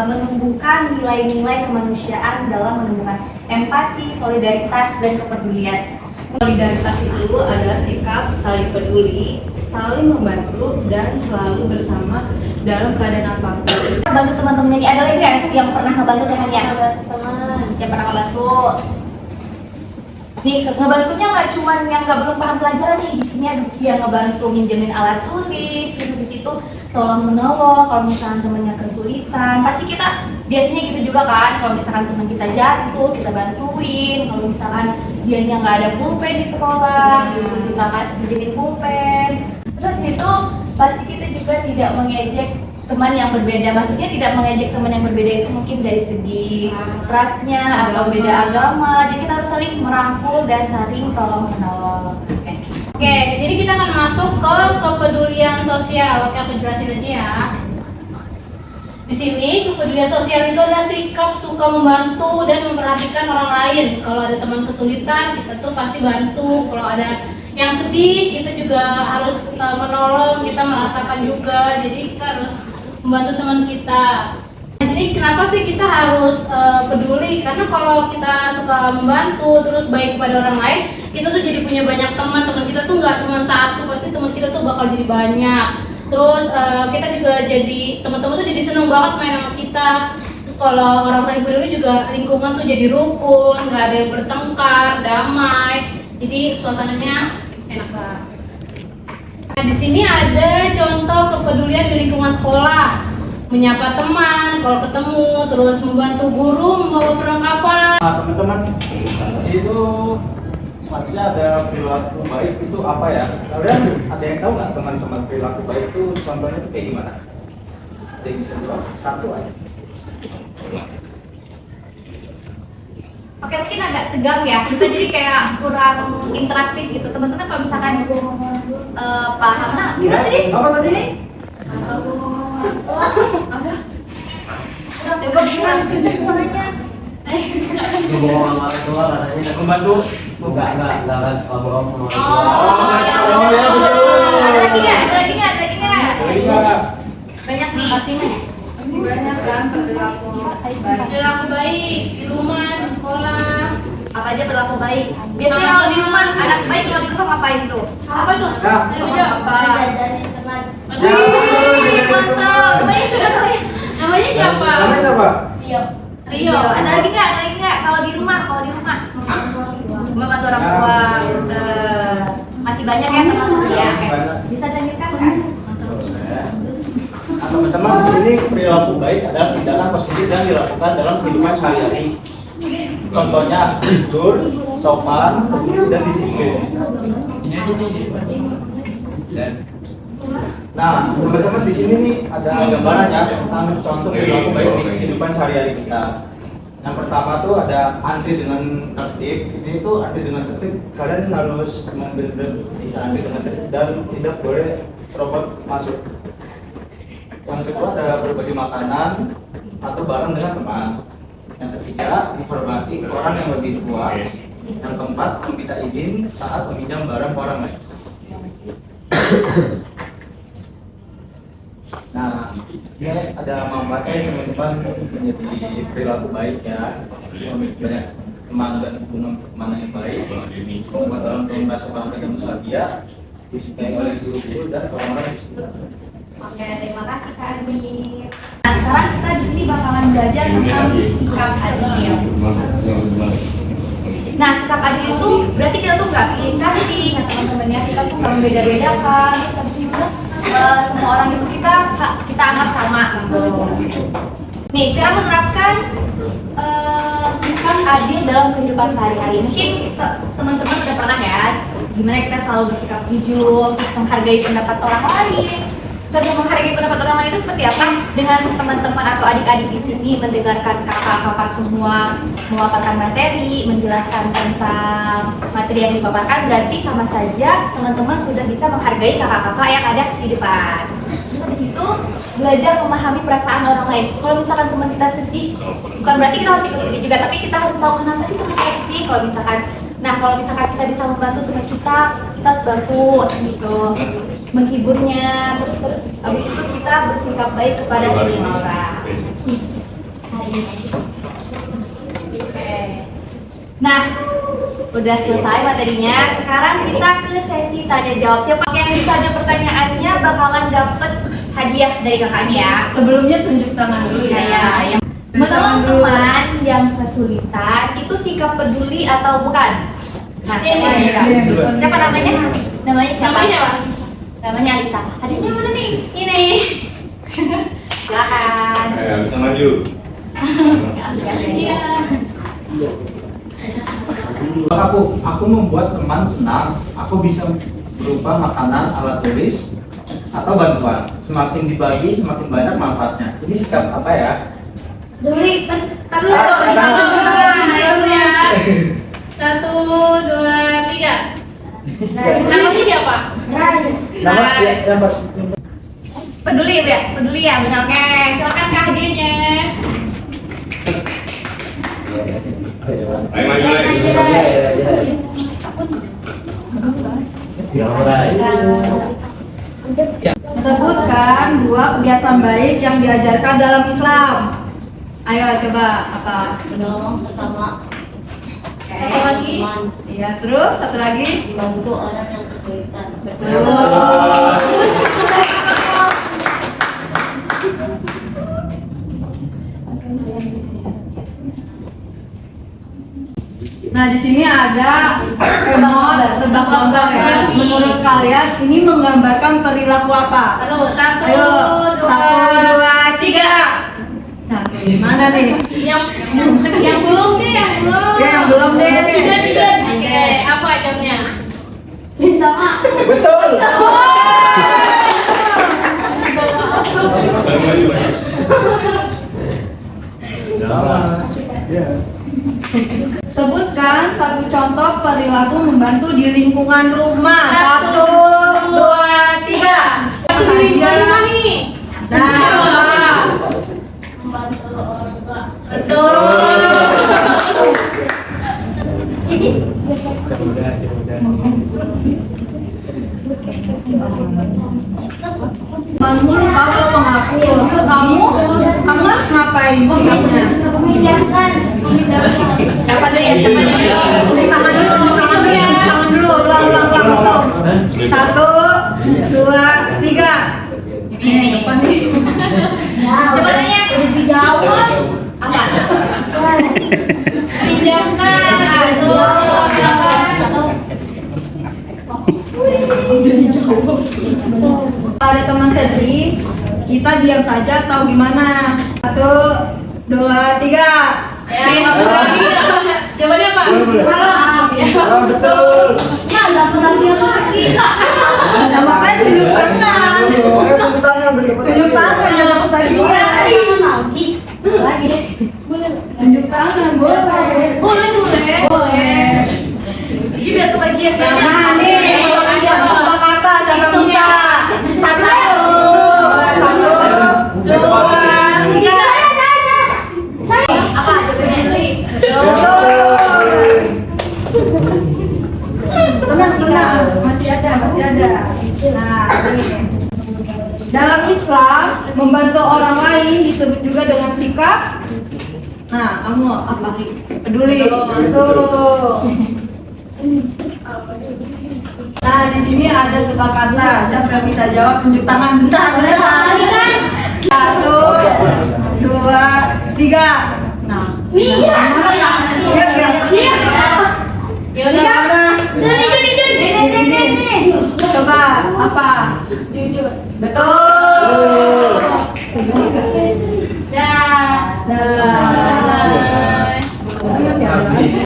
menumbuhkan nilai-nilai kemanusiaan dalam menumbuhkan empati, solidaritas, dan kepedulian. Solidaritas itu adalah sikap saling peduli, saling membantu, dan selalu bersama dalam keadaan apapun. Bantu teman-temannya ini, ada lagi yang pernah ngebantu temannya? Yang pernah ngebantu. Nih, ngebantunya nggak cuma yang nggak belum paham pelajaran nih. Di sini ada yang ngebantu minjemin alat tulis, terus di situ tolong menolong kalau misalkan temannya kesulitan. Pasti kita biasanya gitu juga kan, kalau misalkan teman kita jatuh, kita bantuin. Kalau misalkan dianya nggak ada pulpen di sekolah, kita kan pinjemin pulpen. Terus di situ pasti kita juga tidak mengejek teman yang berbeda, maksudnya tidak mengejek teman yang berbeda itu mungkin dari segi rasnya atau beda agama. Jadi kita harus saling merangkul dan saling tolong menolong. Oke, di sini kita akan masuk ke kepedulian sosial. Oke, aku jelasin aja ya. Di sini kepedulian sosial itu adalah sikap suka membantu dan memperhatikan orang lain. Kalau ada teman kesulitan, kita tuh pasti bantu. Kalau ada yang sedih, kita juga harus menolong, kita merasakan juga. Jadi kita harus membantu teman kita. Di sini kenapa sih kita harus peduli? Karena kalau kita suka membantu terus baik kepada orang lain, kita tuh jadi punya banyak teman. Teman kita tuh nggak cuma satu, pasti teman kita tuh bakal jadi banyak. Terus kita juga jadi teman-teman tuh jadi seneng banget main sama kita. Terus kalau orang saling peduli juga lingkungan tuh jadi rukun, nggak ada yang bertengkar, damai. Jadi suasananya enak banget. Nah, di sini ada contoh kepedulian di lingkungan sekolah. Menyapa teman kalau ketemu, terus membantu guru membawa perlengkapan. Nah, teman-teman, itu selanjutnya ada perilaku baik itu apa ya? Kalian ada yang tahu nggak teman-teman perilaku baik itu contohnya itu kayak gimana? Ada yang bisa jawab? Satu aja. Oke, mungkin agak tegang ya, kita jadi kayak kurang interaktif gitu. Teman-teman kalau misalkan paham, nah gimana tadi? Apa tadi? Apa? Coba bilang kenceng suaranya. Ngomong sama orang tua katanya Membantu? enggak kan suka bohong sama orang tua. Oh, ya betul. Ada lagi nggak? Ada lagi nggak? Ada lagi nggak? Jadi nggak? Banyak nih. Banyak kan perilaku baik. Perilaku baik di rumah, di sekolah. Apa aja berlaku baik? Biasanya kalau di rumah anak baik kalau di rumah ngapain tuh? Apa tuh? Nah. Dari meja. Jajanin teman. Ya. Wih, mantap. Namanya sudah kalian. Namanya siapa? Namanya siapa? Rio. Ada lagi nggak? Ada lagi nggak? Kalau di rumah, membantu orang tua. Masih banyak ya teman-teman ya. Masih banyak. Bisa lanjutkan kan? Nah, teman-teman, ini perilaku baik adalah tindakan positif yang dilakukan dalam kehidupan sehari-hari. Contohnya jujur, sopan, peduli, dan disiplin. Nah, teman-teman di sini nih ada gambarannya tentang contoh perilaku baik di kehidupan sehari-hari kita. Yang pertama tuh ada antri dengan tertib. Ini tuh antri dengan tertib. Kalian harus bisa antri dengan tertib dan tidak boleh serobot masuk. Yang kedua ada berbagi makanan atau barang dengan teman. Yang ketiga menghormati orang yang lebih tua. Yang keempat meminta izin saat meminjam barang ke orang lain. Nah, ini ada manfaatnya teman-teman menjadi perilaku baik ya, banyak teman dan hubungan pertemanan yang baik, membuat orang tua merasa bangga dan bahagia, disukai oleh guru-guru dan orang-orang di sekitar. Oke, terima kasih Kak Adi. Nah, sekarang kita di sini bakalan belajar tentang sikap adil. Nah, sikap adil itu berarti kita tuh nggak pilih kasih, ya teman-teman ya. Kita tuh nggak membeda-bedakan. Terus habis itu semua orang itu kita anggap sama gitu. Nih, cara menerapkan sikap adil dalam kehidupan sehari-hari. Mungkin teman-teman sudah pernah ya, gimana kita selalu bersikap jujur, terus menghargai pendapat orang lain. Contoh menghargai pendapat orang lain itu seperti apa? Dengan teman-teman atau adik-adik di sini mendengarkan kakak-kakak semua memaparkan materi, menjelaskan tentang materi yang dipaparkan, berarti sama saja teman-teman sudah bisa menghargai kakak-kakak yang ada di depan. Terus di situ belajar memahami perasaan orang lain. Kalau misalkan teman kita sedih, bukan berarti kita harus ikut sedih juga, tapi kita harus tahu kenapa sih teman kita sedih. Kalau misalkan kita bisa membantu teman kita harus bantu gitu, menghiburnya, terus habis itu kita bersikap baik kepada semua orang. Nah, udah selesai materinya. Sekarang kita ke sesi tanya jawab. Siapa yang bisa jawab pertanyaannya bakalan dapet hadiah dari kakaknya ya. Sebelumnya tunjuk tangan dulu ya. Yang menolong teman yang kesulitan itu sikap peduli atau bukan? Nah, Ini. siapa namanya? Namanya siapa? Namanya apa? Namanya Alisa. Hadiahnya mana nih? Ini. Silakan. Bisa maju. Iya. Aku membuat teman senang, aku bisa berupa makanan, alat tulis, atau bantuan. Semakin dibagi, semakin banyak manfaatnya. Ini sikap apa ya? Duri, taruh dulu. Ayo ya. 1, 2, 3. Namanya siapa? Nama yang pas. Peduli ya, peduli ya, benar. Oke, silakan ke hadiahnya. Ayo maju lagi. Sebutkan 2 kebiasaan baik yang diajarkan dalam Islam. Ayo coba apa? Menolong sesama, Satu lagi. teman, Iya, terus satu lagi. bantu orang yang kesulitan. Betul. Nah, di sini ada tebak gambar ya. Menurut kalian ini menggambarkan perilaku apa? Taruh, 1, Ayo, 2, 1, 2, 3. Nah, gimana nih? yang belum deh, yang belum. Ya, yang belum deh. Tiga. Oke, apa jamnya? Sama. Betul. Maju. Sebutkan satu contoh perilaku membantu di lingkungan rumah. 1, 2, 3. Satu di lingkungan rumah nih. Nah, Membantu orang tua. Betul. kamu kalau mengaku, kamu harus ngapain sikapnya? Memindahkan. Siapa dulu ya? Siapa dulu? Tunjuk tangan dulu, tangan dulu, ulang. 1, 2, 3. Ini apa sih? Siapa nanya? Udah dijawab. Apa? Pindahkan. Kalau ada teman sedih, kita diam saja atau gimana? 1, 2, 3. Ya, bagus lagi. Jawabannya apa? Salah. Oh, betul. Ya, nggak pernah dia lagi. Nah, makanya tunjuk tangan. Tunjuk tangan, Tunjuk tangan, jangan ketagihan. Lagi. Tunjuk tangan, boleh. Boleh. Ini biar ketagihan. Nah, nih, apa kata siapa bisa? 1, 2, 3. Apa jawabannya? Tenang, masih ada. Nah, ini. Dalam Islam, membantu orang lain disebut juga dengan sikap. Nah, kamu apa? Peduli. Betul. Nah, di sini ada tebak kata. Siapa yang bisa jawab? Tunjuk tangan. Bentar. 1, 2, 3. Nah, Iya. Ya udah. ini. Coba apa? Betul. Dah. Nah, Selesai.